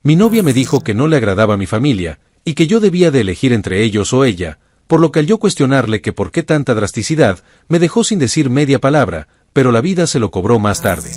Mi novia me dijo que no le agradaba mi familia, y que yo debía de elegir entre ellos o ella, por lo que al yo cuestionarle que por qué tanta drasticidad, me dejó sin decir media palabra, pero la vida se lo cobró más tarde.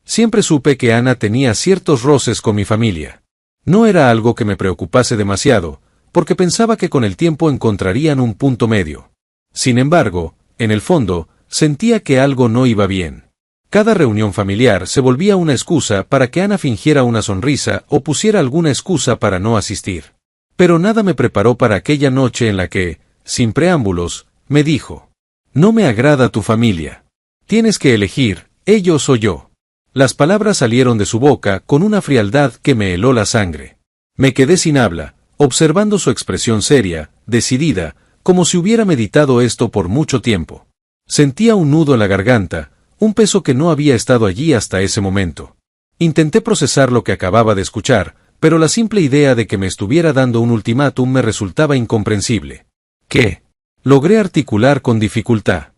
Siempre supe que Ana tenía ciertos roces con mi familia. No era algo que me preocupase demasiado, porque pensaba que con el tiempo encontrarían un punto medio. Sin embargo, en el fondo, sentía que algo no iba bien. Cada reunión familiar se volvía una excusa para que Ana fingiera una sonrisa o pusiera alguna excusa para no asistir. Pero nada me preparó para aquella noche en la que, sin preámbulos, me dijo: «No me agrada tu familia. Tienes que elegir, ellos o yo». Las palabras salieron de su boca con una frialdad que me heló la sangre. Me quedé sin habla, observando su expresión seria, decidida, como si hubiera meditado esto por mucho tiempo. Sentía un nudo en la garganta, un peso que no había estado allí hasta ese momento. Intenté procesar lo que acababa de escuchar, pero la simple idea de que me estuviera dando un ultimátum me resultaba incomprensible. ¿Qué? Logré articular con dificultad.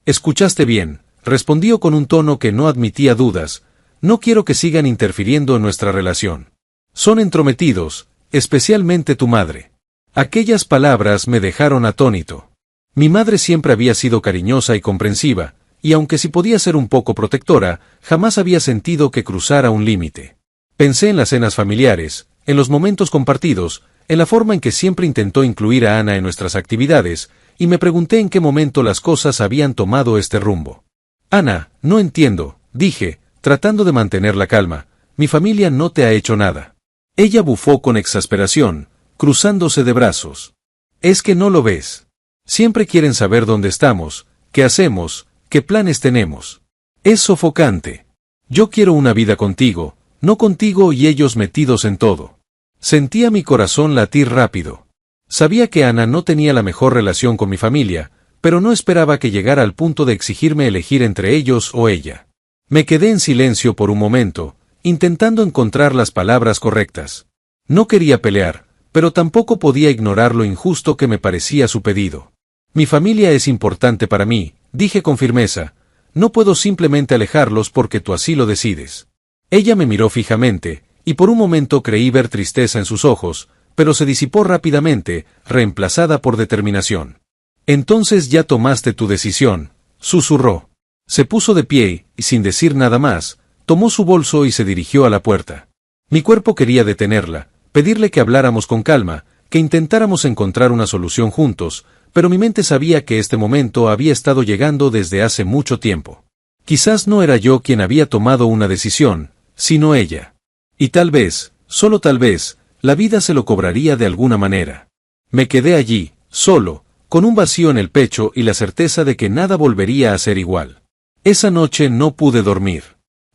«Escuchaste bien», respondió con un tono que no admitía dudas. «No quiero que sigan interfiriendo en nuestra relación. Son entrometidos, especialmente tu madre». Aquellas palabras me dejaron atónito. Mi madre siempre había sido cariñosa y comprensiva, y aunque sí podía ser un poco protectora, jamás había sentido que cruzara un límite. Pensé en las cenas familiares, en los momentos compartidos, en la forma en que siempre intentó incluir a Ana en nuestras actividades, y me pregunté en qué momento las cosas habían tomado este rumbo. «Ana, no entiendo», dije, tratando de mantener la calma, «mi familia no te ha hecho nada». Ella bufó con exasperación, cruzándose de brazos. «¿Es que no lo ves? Siempre quieren saber dónde estamos, qué hacemos, qué planes tenemos. Es sofocante. Yo quiero una vida contigo, no contigo y ellos metidos en todo». Sentía mi corazón latir rápido. Sabía que Ana no tenía la mejor relación con mi familia, pero no esperaba que llegara al punto de exigirme elegir entre ellos o ella. Me quedé en silencio por un momento, intentando encontrar las palabras correctas. No quería pelear, pero tampoco podía ignorar lo injusto que me parecía su pedido. «Mi familia es importante para mí», dije con firmeza. «No puedo simplemente alejarlos porque tú así lo decides». Ella me miró fijamente, y por un momento creí ver tristeza en sus ojos, pero se disipó rápidamente, reemplazada por determinación. «Entonces ya tomaste tu decisión», susurró. Se puso de pie, y sin decir nada más, tomó su bolso y se dirigió a la puerta. Mi cuerpo quería detenerla, pedirle que habláramos con calma, que intentáramos encontrar una solución juntos, pero mi mente sabía que este momento había estado llegando desde hace mucho tiempo. Quizás no era yo quien había tomado una decisión, sino ella. Y tal vez, solo tal vez, la vida se lo cobraría de alguna manera. Me quedé allí, solo, con un vacío en el pecho y la certeza de que nada volvería a ser igual. Esa noche no pude dormir.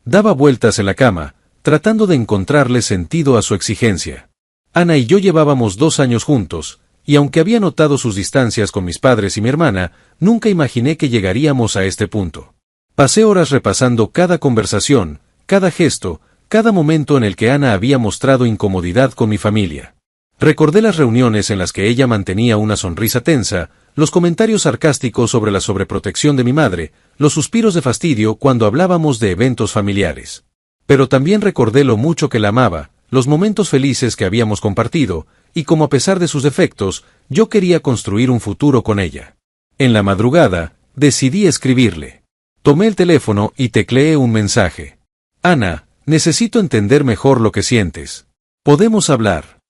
Daba vueltas en la cama, tratando de encontrarle sentido a su exigencia. Ana y yo llevábamos 2 años juntos, y aunque había notado sus distancias con mis padres y mi hermana, nunca imaginé que llegaríamos a este punto. Pasé horas repasando cada conversación, cada gesto, cada momento en el que Ana había mostrado incomodidad con mi familia. Recordé las reuniones en las que ella mantenía una sonrisa tensa, los comentarios sarcásticos sobre la sobreprotección de mi madre, los suspiros de fastidio cuando hablábamos de eventos familiares. Pero también recordé lo mucho que la amaba, los momentos felices que habíamos compartido, y como a pesar de sus defectos, yo quería construir un futuro con ella. En la madrugada, decidí escribirle. Tomé el teléfono y tecleé un mensaje. «Ana, necesito entender mejor lo que sientes. ¿Podemos hablar?».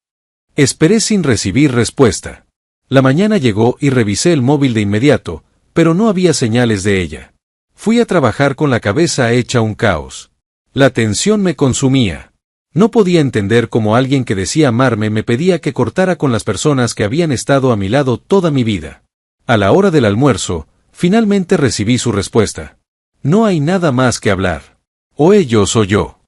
Esperé sin recibir respuesta. La mañana llegó y revisé el móvil de inmediato, pero no había señales de ella. Fui a trabajar con la cabeza hecha un caos. La tensión me consumía. No podía entender cómo alguien que decía amarme me pedía que cortara con las personas que habían estado a mi lado toda mi vida. A la hora del almuerzo, finalmente recibí su respuesta. «No hay nada más que hablar. O ellos o yo».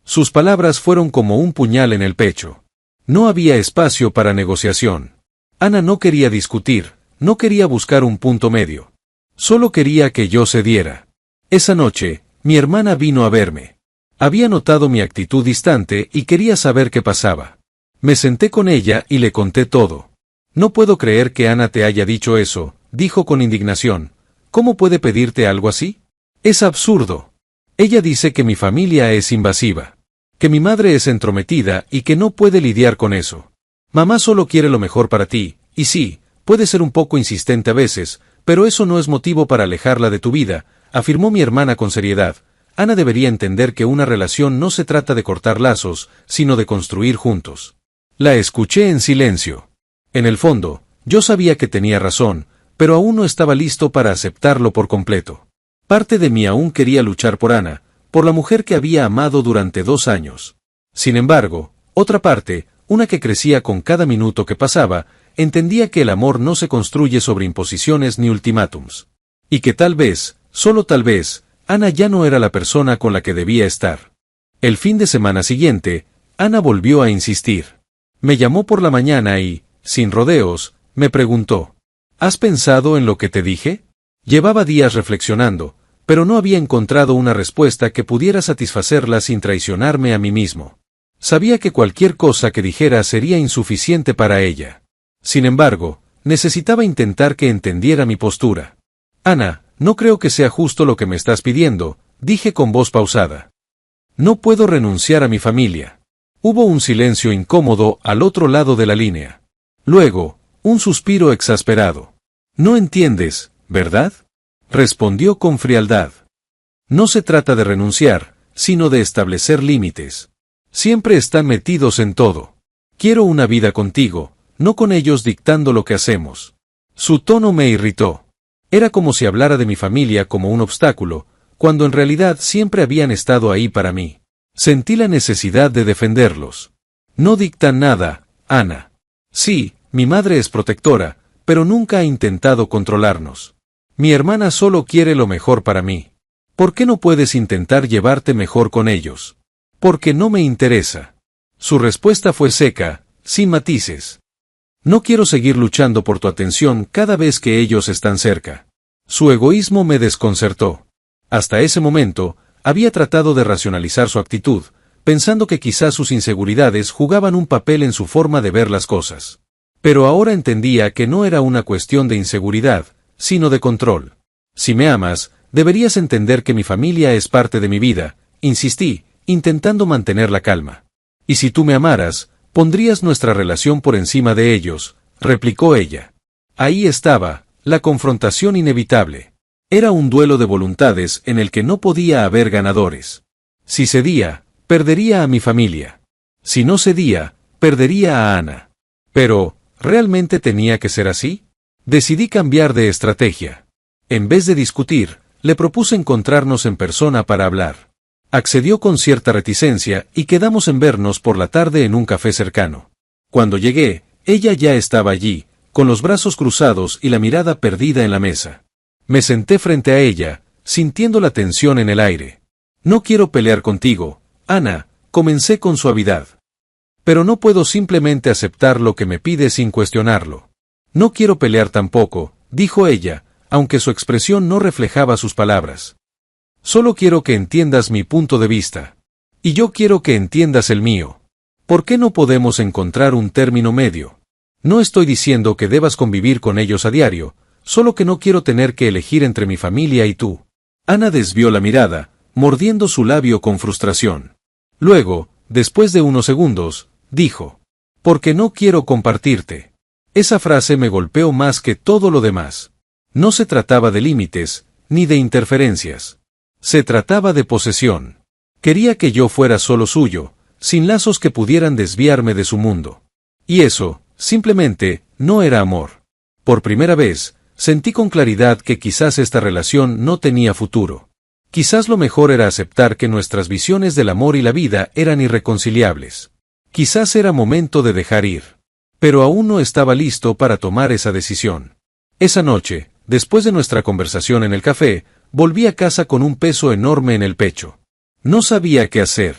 Sus palabras fueron como un puñal en el pecho. No había espacio para negociación. Ana no quería discutir, no quería buscar un punto medio. Solo quería que yo cediera. Esa noche, mi hermana vino a verme. Había notado mi actitud distante y quería saber qué pasaba. Me senté con ella y le conté todo. «No puedo creer que Ana te haya dicho eso», dijo con indignación. «¿Cómo puede pedirte algo así? Es absurdo. Ella dice que mi familia es invasiva». Que mi madre es entrometida y que no puede lidiar con eso. Mamá solo quiere lo mejor para ti, y sí, puede ser un poco insistente a veces, pero eso no es motivo para alejarla de tu vida, afirmó mi hermana con seriedad. Ana debería entender que una relación no se trata de cortar lazos, sino de construir juntos. La escuché en silencio. En el fondo, yo sabía que tenía razón, pero aún no estaba listo para aceptarlo por completo. Parte de mí aún quería luchar por Ana, por la mujer que había amado durante 2 años. Sin embargo, otra parte, una que crecía con cada minuto que pasaba, entendía que el amor no se construye sobre imposiciones ni ultimátums. Y que tal vez, solo tal vez, Ana ya no era la persona con la que debía estar. El fin de semana siguiente, Ana volvió a insistir. Me llamó por la mañana y, sin rodeos, me preguntó: ¿has pensado en lo que te dije? Llevaba días reflexionando, pero no había encontrado una respuesta que pudiera satisfacerla sin traicionarme a mí mismo. Sabía que cualquier cosa que dijera sería insuficiente para ella. Sin embargo, necesitaba intentar que entendiera mi postura. Ana, no creo que sea justo lo que me estás pidiendo, dije con voz pausada. No puedo renunciar a mi familia. Hubo un silencio incómodo al otro lado de la línea. Luego, un suspiro exasperado. No entiendes, ¿verdad? Respondió con frialdad. No se trata de renunciar, sino de establecer límites. Siempre están metidos en todo. Quiero una vida contigo, no con ellos dictando lo que hacemos. Su tono me irritó. Era como si hablara de mi familia como un obstáculo, cuando en realidad siempre habían estado ahí para mí. Sentí la necesidad de defenderlos. No dictan nada, Ana. Sí, mi madre es protectora, pero nunca ha intentado controlarnos. Mi hermana solo quiere lo mejor para mí. ¿Por qué no puedes intentar llevarte mejor con ellos? Porque no me interesa. Su respuesta fue seca, sin matices. No quiero seguir luchando por tu atención cada vez que ellos están cerca. Su egoísmo me desconcertó. Hasta ese momento, había tratado de racionalizar su actitud, pensando que quizás sus inseguridades jugaban un papel en su forma de ver las cosas. Pero ahora entendía que no era una cuestión de inseguridad, sino de control. Si me amas, deberías entender que mi familia es parte de mi vida, insistí, intentando mantener la calma. Y si tú me amaras, pondrías nuestra relación por encima de ellos, replicó ella. Ahí estaba, la confrontación inevitable. Era un duelo de voluntades en el que no podía haber ganadores. Si cedía, perdería a mi familia. Si no cedía, perdería a Ana. Pero, ¿realmente tenía que ser así? Decidí cambiar de estrategia. En vez de discutir, le propuse encontrarnos en persona para hablar. Accedió con cierta reticencia y quedamos en vernos por la tarde en un café cercano. Cuando llegué, ella ya estaba allí, con los brazos cruzados y la mirada perdida en la mesa. Me senté frente a ella, sintiendo la tensión en el aire. No quiero pelear contigo, Ana, comencé con suavidad. Pero no puedo simplemente aceptar lo que me pide sin cuestionarlo. No quiero pelear tampoco, dijo ella, aunque su expresión no reflejaba sus palabras. Solo quiero que entiendas mi punto de vista. Y yo quiero que entiendas el mío. ¿Por qué no podemos encontrar un término medio? No estoy diciendo que debas convivir con ellos a diario, solo que no quiero tener que elegir entre mi familia y tú. Ana desvió la mirada, mordiendo su labio con frustración. Luego, después de unos segundos, dijo: porque no quiero compartirte. Esa frase me golpeó más que todo lo demás. No se trataba de límites, ni de interferencias. Se trataba de posesión. Quería que yo fuera solo suyo, sin lazos que pudieran desviarme de su mundo. Y eso, simplemente, no era amor. Por primera vez, sentí con claridad que quizás esta relación no tenía futuro. Quizás lo mejor era aceptar que nuestras visiones del amor y la vida eran irreconciliables. Quizás era momento de dejar ir. Pero aún no estaba listo para tomar esa decisión. Esa noche, después de nuestra conversación en el café, volví a casa con un peso enorme en el pecho. No sabía qué hacer.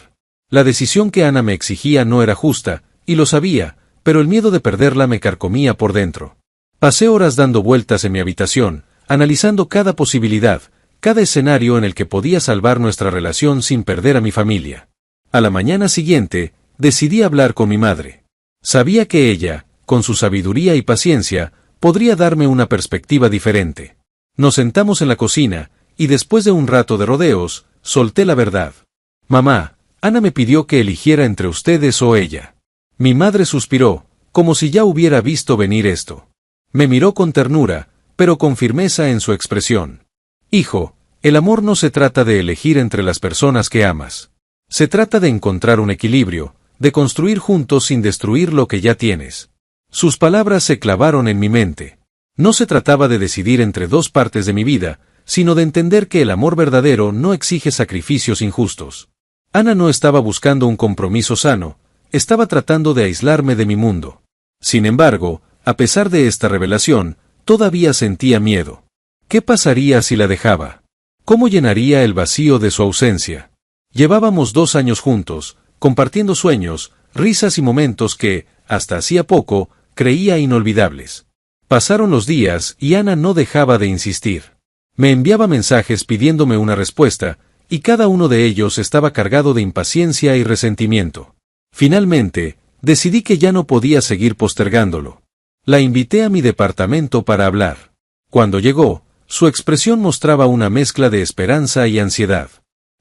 La decisión que Ana me exigía no era justa, y lo sabía, pero el miedo de perderla me carcomía por dentro. Pasé horas dando vueltas en mi habitación, analizando cada posibilidad, cada escenario en el que podía salvar nuestra relación sin perder a mi familia. A la mañana siguiente, decidí hablar con mi madre. Sabía que ella, con su sabiduría y paciencia, podría darme una perspectiva diferente. Nos sentamos en la cocina, y después de un rato de rodeos, solté la verdad. Mamá, Ana me pidió que eligiera entre ustedes o ella. Mi madre suspiró, como si ya hubiera visto venir esto. Me miró con ternura, pero con firmeza en su expresión. Hijo, el amor no se trata de elegir entre las personas que amas. Se trata de encontrar un equilibrio, de construir juntos sin destruir lo que ya tienes. Sus palabras se clavaron en mi mente. No se trataba de decidir entre dos partes de mi vida, sino de entender que el amor verdadero no exige sacrificios injustos. Ana no estaba buscando un compromiso sano, estaba tratando de aislarme de mi mundo. Sin embargo, a pesar de esta revelación, todavía sentía miedo. ¿Qué pasaría si la dejaba? ¿Cómo llenaría el vacío de su ausencia? Llevábamos 2 años juntos, compartiendo sueños, risas y momentos que, hasta hacía poco, creía inolvidables. Pasaron los días y Ana no dejaba de insistir. Me enviaba mensajes pidiéndome una respuesta, y cada uno de ellos estaba cargado de impaciencia y resentimiento. Finalmente, decidí que ya no podía seguir postergándolo. La invité a mi departamento para hablar. Cuando llegó, su expresión mostraba una mezcla de esperanza y ansiedad.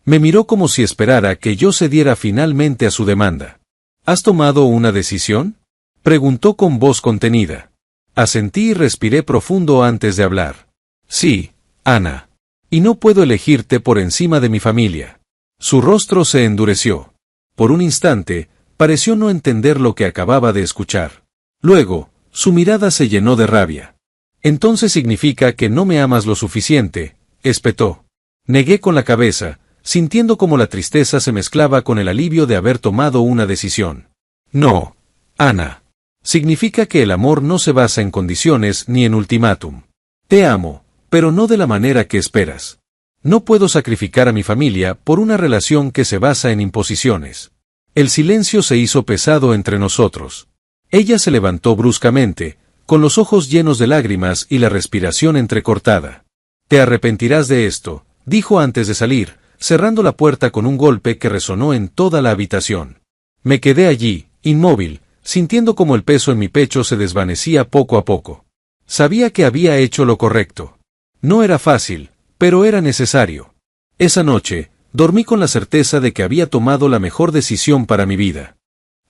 Me miró como si esperara que yo cediera finalmente a su demanda. ¿Has tomado una decisión?, preguntó con voz contenida. Asentí y respiré profundo antes de hablar. Sí, Ana. Y no puedo elegirte por encima de mi familia. Su rostro se endureció. Por un instante, pareció no entender lo que acababa de escuchar. Luego, su mirada se llenó de rabia. Entonces significa que no me amas lo suficiente, espetó. Negué con la cabeza, sintiendo como la tristeza se mezclaba con el alivio de haber tomado una decisión. No, Ana. Significa que el amor no se basa en condiciones ni en ultimátum. Te amo, pero no de la manera que esperas. No puedo sacrificar a mi familia por una relación que se basa en imposiciones. El silencio se hizo pesado entre nosotros. Ella se levantó bruscamente, con los ojos llenos de lágrimas y la respiración entrecortada. Te arrepentirás de esto, dijo antes de salir, cerrando la puerta con un golpe que resonó en toda la habitación. Me quedé allí, inmóvil, sintiendo como el peso en mi pecho se desvanecía poco a poco. Sabía que había hecho lo correcto. No era fácil, pero era necesario. Esa noche, dormí con la certeza de que había tomado la mejor decisión para mi vida.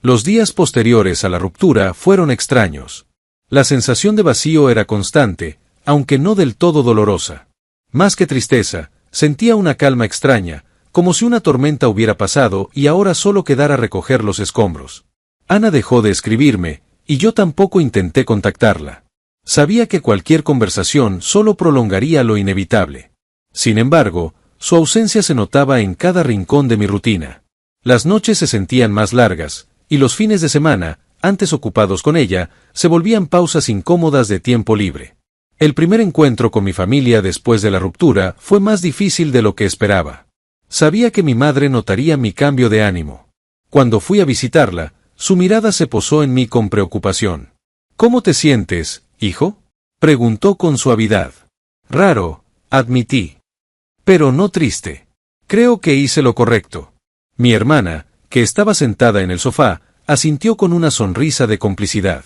Los días posteriores a la ruptura fueron extraños. La sensación de vacío era constante, aunque no del todo dolorosa. Más que tristeza, sentía una calma extraña, como si una tormenta hubiera pasado y ahora solo quedara recoger los escombros. Ana dejó de escribirme, y yo tampoco intenté contactarla. Sabía que cualquier conversación solo prolongaría lo inevitable. Sin embargo, su ausencia se notaba en cada rincón de mi rutina. Las noches se sentían más largas, y los fines de semana, antes ocupados con ella, se volvían pausas incómodas de tiempo libre. El primer encuentro con mi familia después de la ruptura fue más difícil de lo que esperaba. Sabía que mi madre notaría mi cambio de ánimo. Cuando fui a visitarla, su mirada se posó en mí con preocupación. ¿Cómo te sientes, hijo?, preguntó con suavidad. Raro, admití. Pero no triste. Creo que hice lo correcto. Mi hermana, que estaba sentada en el sofá, asintió con una sonrisa de complicidad.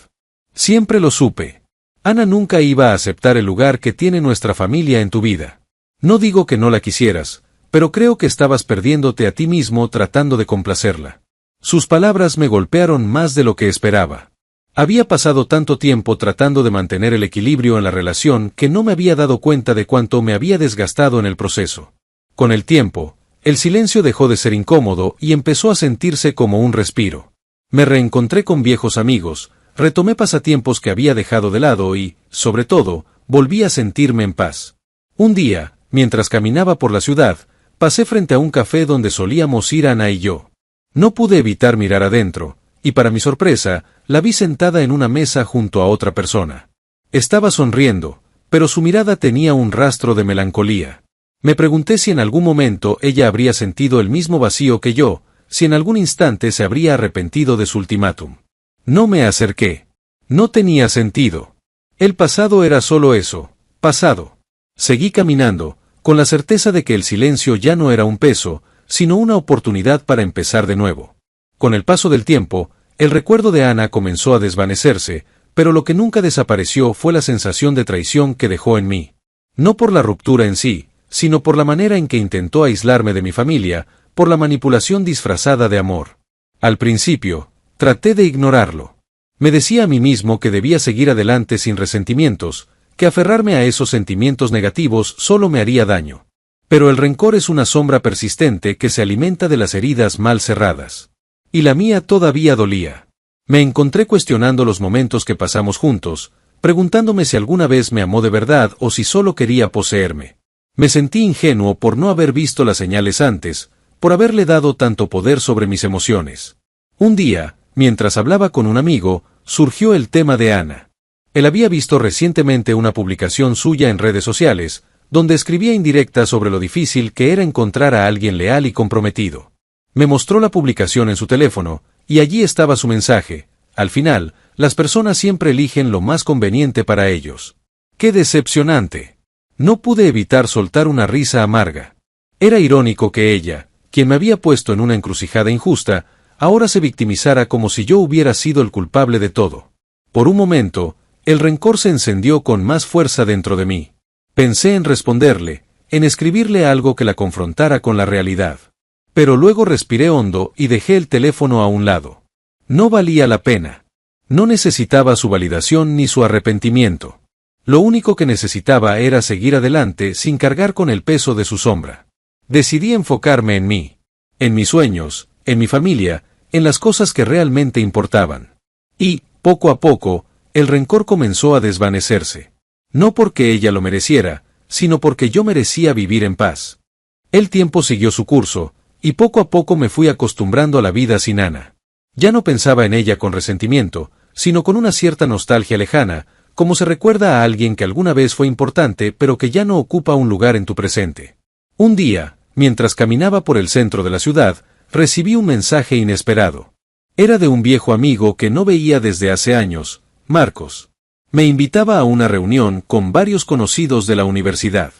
Siempre lo supe. Ana nunca iba a aceptar el lugar que tiene nuestra familia en tu vida. No digo que no la quisieras, pero creo que estabas perdiéndote a ti mismo tratando de complacerla. Sus palabras me golpearon más de lo que esperaba. Había pasado tanto tiempo tratando de mantener el equilibrio en la relación que no me había dado cuenta de cuánto me había desgastado en el proceso. Con el tiempo, el silencio dejó de ser incómodo y empezó a sentirse como un respiro. Me reencontré con viejos amigos, retomé pasatiempos que había dejado de lado y, sobre todo, volví a sentirme en paz. Un día, mientras caminaba por la ciudad, pasé frente a un café donde solíamos ir Ana y yo. No pude evitar mirar adentro, y para mi sorpresa, la vi sentada en una mesa junto a otra persona. Estaba sonriendo, pero su mirada tenía un rastro de melancolía. Me pregunté si en algún momento ella habría sentido el mismo vacío que yo, si en algún instante se habría arrepentido de su ultimátum. No me acerqué. No tenía sentido. El pasado era solo eso, pasado. Seguí caminando, con la certeza de que el silencio ya no era un peso, sino una oportunidad para empezar de nuevo. Con el paso del tiempo, el recuerdo de Ana comenzó a desvanecerse, pero lo que nunca desapareció fue la sensación de traición que dejó en mí. No por la ruptura en sí, sino por la manera en que intentó aislarme de mi familia, por la manipulación disfrazada de amor. Al principio, traté de ignorarlo. Me decía a mí mismo que debía seguir adelante sin resentimientos, que aferrarme a esos sentimientos negativos solo me haría daño. Pero el rencor es una sombra persistente que se alimenta de las heridas mal cerradas. Y la mía todavía dolía. Me encontré cuestionando los momentos que pasamos juntos, preguntándome si alguna vez me amó de verdad o si solo quería poseerme. Me sentí ingenuo por no haber visto las señales antes, por haberle dado tanto poder sobre mis emociones. Un día, mientras hablaba con un amigo, surgió el tema de Ana. Él había visto recientemente una publicación suya en redes sociales, donde escribía indirectas sobre lo difícil que era encontrar a alguien leal y comprometido. Me mostró la publicación en su teléfono, y allí estaba su mensaje: al final, las personas siempre eligen lo más conveniente para ellos. ¡Qué decepcionante! No pude evitar soltar una risa amarga. Era irónico que ella, quien me había puesto en una encrucijada injusta, ahora se victimizara como si yo hubiera sido el culpable de todo. Por un momento, el rencor se encendió con más fuerza dentro de mí. Pensé en responderle, en escribirle algo que la confrontara con la realidad. Pero luego respiré hondo y dejé el teléfono a un lado. No valía la pena. No necesitaba su validación ni su arrepentimiento. Lo único que necesitaba era seguir adelante sin cargar con el peso de su sombra. Decidí enfocarme en mí, en mis sueños, en mi familia, en las cosas que realmente importaban. Y, poco a poco, el rencor comenzó a desvanecerse. No porque ella lo mereciera, sino porque yo merecía vivir en paz. El tiempo siguió su curso, y poco a poco me fui acostumbrando a la vida sin Ana. Ya no pensaba en ella con resentimiento, sino con una cierta nostalgia lejana, como se recuerda a alguien que alguna vez fue importante pero que ya no ocupa un lugar en tu presente. Un día, mientras caminaba por el centro de la ciudad, recibí un mensaje inesperado. Era de un viejo amigo que no veía desde hace años, Marcos. Me invitaba a una reunión con varios conocidos de la universidad.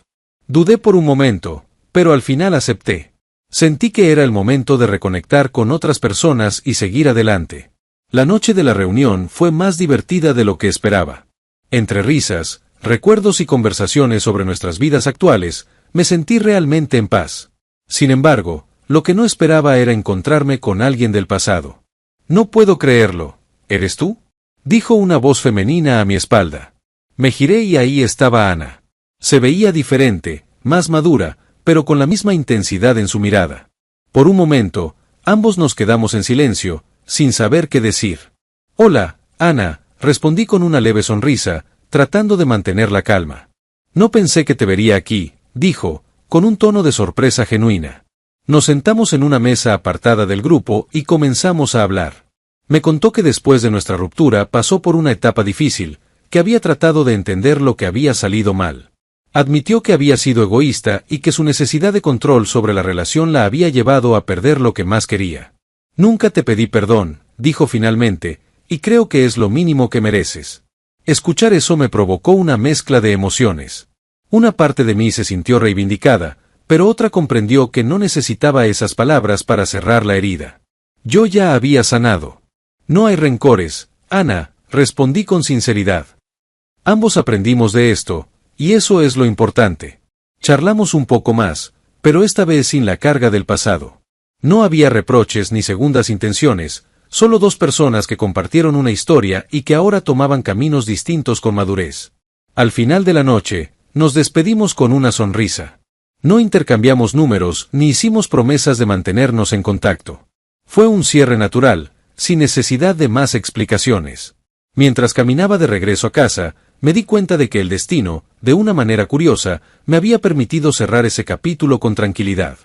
Dudé por un momento, pero al final acepté. Sentí que era el momento de reconectar con otras personas y seguir adelante. La noche de la reunión fue más divertida de lo que esperaba. Entre risas, recuerdos y conversaciones sobre nuestras vidas actuales, me sentí realmente en paz. Sin embargo, lo que no esperaba era encontrarme con alguien del pasado. No puedo creerlo. ¿Eres tú?, dijo una voz femenina a mi espalda. Me giré y ahí estaba Ana. Se veía diferente, más madura, pero con la misma intensidad en su mirada. Por un momento, ambos nos quedamos en silencio, sin saber qué decir. Hola, Ana, respondí con una leve sonrisa, tratando de mantener la calma. No pensé que te vería aquí, dijo, con un tono de sorpresa genuina. Nos sentamos en una mesa apartada del grupo y comenzamos a hablar. Me contó que después de nuestra ruptura pasó por una etapa difícil, que había tratado de entender lo que había salido mal. Admitió que había sido egoísta y que su necesidad de control sobre la relación la había llevado a perder lo que más quería. Nunca te pedí perdón, dijo finalmente, y creo que es lo mínimo que mereces. Escuchar eso me provocó una mezcla de emociones. Una parte de mí se sintió reivindicada, pero otra comprendió que no necesitaba esas palabras para cerrar la herida. Yo ya había sanado. No hay rencores, Ana, respondí con sinceridad. Ambos aprendimos de esto, y eso es lo importante. Charlamos un poco más, pero esta vez sin la carga del pasado. No había reproches ni segundas intenciones, solo dos personas que compartieron una historia y que ahora tomaban caminos distintos con madurez. Al final de la noche, nos despedimos con una sonrisa. No intercambiamos números ni hicimos promesas de mantenernos en contacto. Fue un cierre natural, sin necesidad de más explicaciones. Mientras caminaba de regreso a casa, me di cuenta de que el destino, de una manera curiosa, me había permitido cerrar ese capítulo con tranquilidad.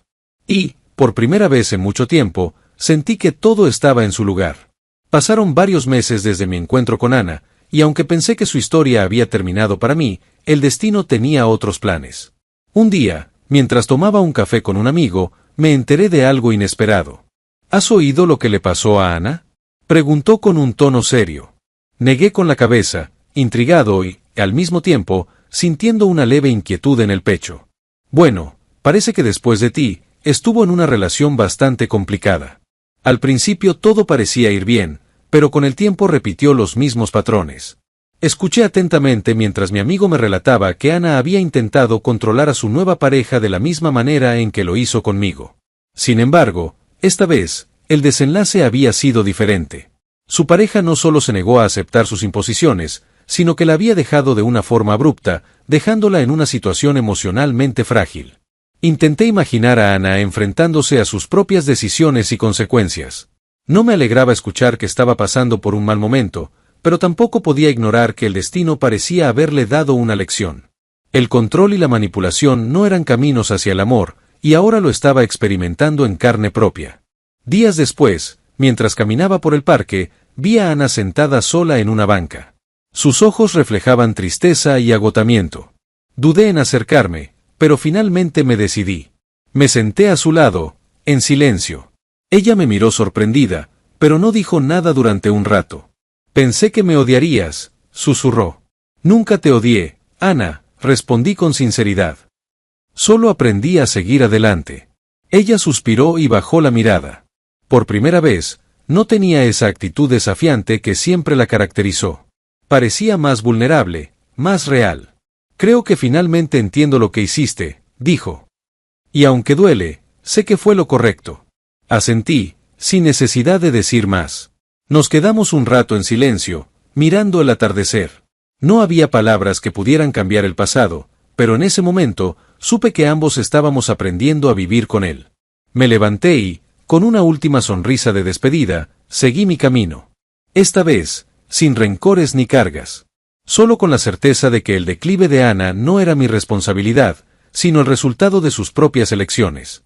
Y, por primera vez en mucho tiempo, sentí que todo estaba en su lugar. Pasaron varios meses desde mi encuentro con Ana, y aunque pensé que su historia había terminado para mí, el destino tenía otros planes. Un día, mientras tomaba un café con un amigo, me enteré de algo inesperado. ¿Has oído lo que le pasó a Ana?, preguntó con un tono serio. Negué con la cabeza, intrigado y, al mismo tiempo, sintiendo una leve inquietud en el pecho. Bueno, parece que después de ti, estuvo en una relación bastante complicada. Al principio todo parecía ir bien, pero con el tiempo repitió los mismos patrones. Escuché atentamente mientras mi amigo me relataba que Ana había intentado controlar a su nueva pareja de la misma manera en que lo hizo conmigo. Sin embargo, esta vez, el desenlace había sido diferente. Su pareja no solo se negó a aceptar sus imposiciones, sino que la había dejado de una forma abrupta, dejándola en una situación emocionalmente frágil. Intenté imaginar a Ana enfrentándose a sus propias decisiones y consecuencias. No me alegraba escuchar que estaba pasando por un mal momento, pero tampoco podía ignorar que el destino parecía haberle dado una lección. El control y la manipulación no eran caminos hacia el amor, y ahora lo estaba experimentando en carne propia. Días después, mientras caminaba por el parque, vi a Ana sentada sola en una banca. Sus ojos reflejaban tristeza y agotamiento. Dudé en acercarme, pero finalmente me decidí. Me senté a su lado, en silencio. Ella me miró sorprendida, pero no dijo nada durante un rato. Pensé que me odiarías, susurró. Nunca te odié, Ana, respondí con sinceridad. Solo aprendí a seguir adelante. Ella suspiró y bajó la mirada. Por primera vez, no tenía esa actitud desafiante que siempre la caracterizó. Parecía más vulnerable, más real. Creo que finalmente entiendo lo que hiciste, dijo. Y aunque duele, sé que fue lo correcto. Asentí, sin necesidad de decir más. Nos quedamos un rato en silencio, mirando el atardecer. No había palabras que pudieran cambiar el pasado, pero en ese momento, supe que ambos estábamos aprendiendo a vivir con él. Me levanté y, con una última sonrisa de despedida, seguí mi camino. Esta vez, sin rencores ni cargas. Solo con la certeza de que el declive de Ana no era mi responsabilidad, sino el resultado de sus propias elecciones.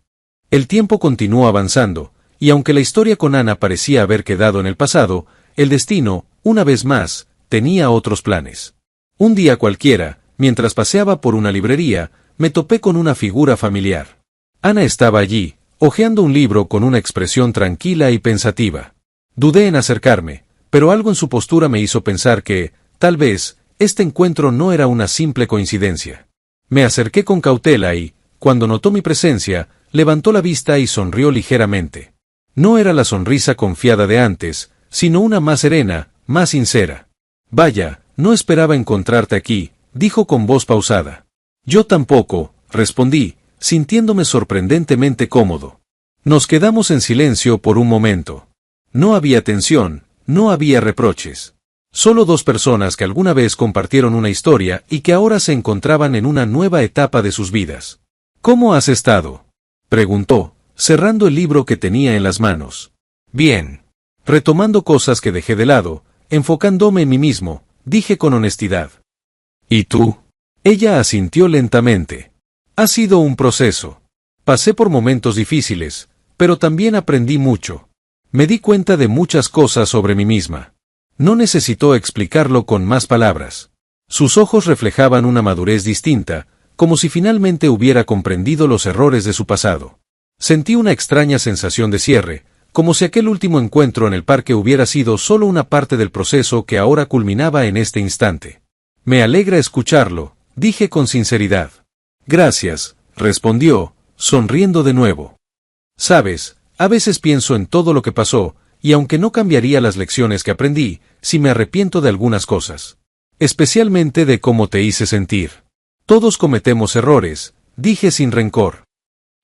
El tiempo continuó avanzando, y aunque la historia con Ana parecía haber quedado en el pasado, el destino, una vez más, tenía otros planes. Un día cualquiera, mientras paseaba por una librería, me topé con una figura familiar. Ana estaba allí, hojeando un libro con una expresión tranquila y pensativa. Dudé en acercarme, pero algo en su postura me hizo pensar que, tal vez, este encuentro no era una simple coincidencia. Me acerqué con cautela y, cuando notó mi presencia, levantó la vista y sonrió ligeramente. No era la sonrisa confiada de antes, sino una más serena, más sincera. Vaya, no esperaba encontrarte aquí, dijo con voz pausada. Yo tampoco, respondí, sintiéndome sorprendentemente cómodo. Nos quedamos en silencio por un momento. No había tensión, no había reproches. Solo dos personas que alguna vez compartieron una historia y que ahora se encontraban en una nueva etapa de sus vidas. ¿Cómo has estado?, preguntó, cerrando el libro que tenía en las manos. Bien. Retomando cosas que dejé de lado, enfocándome en mí mismo, dije con honestidad. ¿Y tú? Ella asintió lentamente. Ha sido un proceso. Pasé por momentos difíciles, pero también aprendí mucho. Me di cuenta de muchas cosas sobre mí misma. No necesitó explicarlo con más palabras. Sus ojos reflejaban una madurez distinta, como si finalmente hubiera comprendido los errores de su pasado. Sentí una extraña sensación de cierre, como si aquel último encuentro en el parque hubiera sido solo una parte del proceso que ahora culminaba en este instante. Me alegra escucharlo, dije con sinceridad. Gracias, respondió, sonriendo de nuevo. Sabes, a veces pienso en todo lo que pasó, y aunque no cambiaría las lecciones que aprendí, sí me arrepiento de algunas cosas. Especialmente de cómo te hice sentir. Todos cometemos errores, dije sin rencor.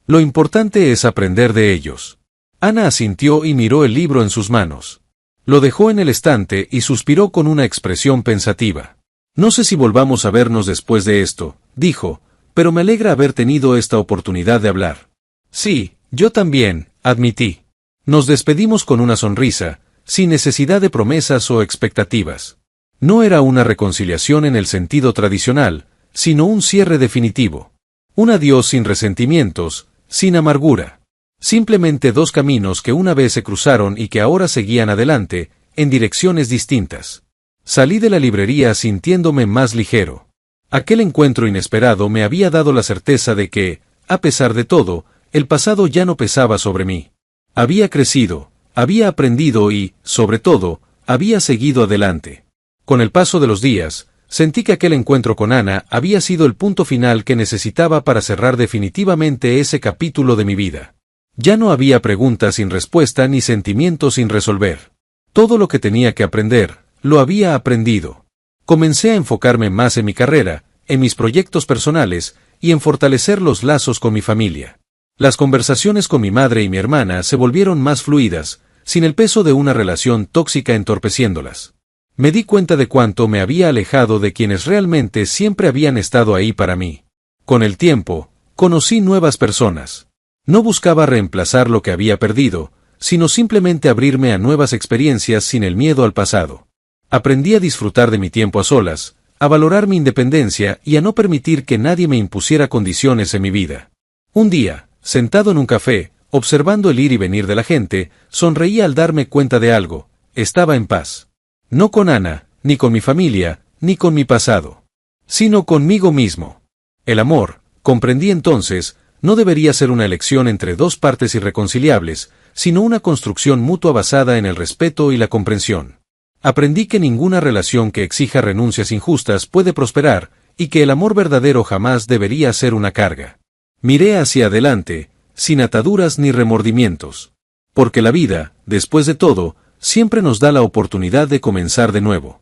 Lo importante es aprender de ellos. Ana asintió y miró el libro en sus manos. Lo dejó en el estante y suspiró con una expresión pensativa. No sé si volvamos a vernos después de esto, dijo, pero me alegra haber tenido esta oportunidad de hablar. Sí, yo también, admití. Nos despedimos con una sonrisa, sin necesidad de promesas o expectativas. No era una reconciliación en el sentido tradicional, sino un cierre definitivo. Un adiós sin resentimientos, sin amargura. Simplemente dos caminos que una vez se cruzaron y que ahora seguían adelante, en direcciones distintas. Salí de la librería sintiéndome más ligero. Aquel encuentro inesperado me había dado la certeza de que, a pesar de todo, el pasado ya no pesaba sobre mí. Había crecido, había aprendido y, sobre todo, había seguido adelante. Con el paso de los días, sentí que aquel encuentro con Ana había sido el punto final que necesitaba para cerrar definitivamente ese capítulo de mi vida. Ya no había preguntas sin respuesta ni sentimientos sin resolver. Todo lo que tenía que aprender, lo había aprendido. Comencé a enfocarme más en mi carrera, en mis proyectos personales, y en fortalecer los lazos con mi familia. Las conversaciones con mi madre y mi hermana se volvieron más fluidas, sin el peso de una relación tóxica entorpeciéndolas. Me di cuenta de cuánto me había alejado de quienes realmente siempre habían estado ahí para mí. Con el tiempo, conocí nuevas personas. No buscaba reemplazar lo que había perdido, sino simplemente abrirme a nuevas experiencias sin el miedo al pasado. Aprendí a disfrutar de mi tiempo a solas, a valorar mi independencia y a no permitir que nadie me impusiera condiciones en mi vida. Un día, sentado en un café, observando el ir y venir de la gente, sonreí al darme cuenta de algo: estaba en paz. No con Ana, ni con mi familia, ni con mi pasado, sino conmigo mismo. El amor, comprendí entonces, no debería ser una elección entre dos partes irreconciliables, sino una construcción mutua basada en el respeto y la comprensión. Aprendí que ninguna relación que exija renuncias injustas puede prosperar, y que el amor verdadero jamás debería ser una carga. Miré hacia adelante, sin ataduras ni remordimientos. Porque la vida, después de todo, siempre nos da la oportunidad de comenzar de nuevo.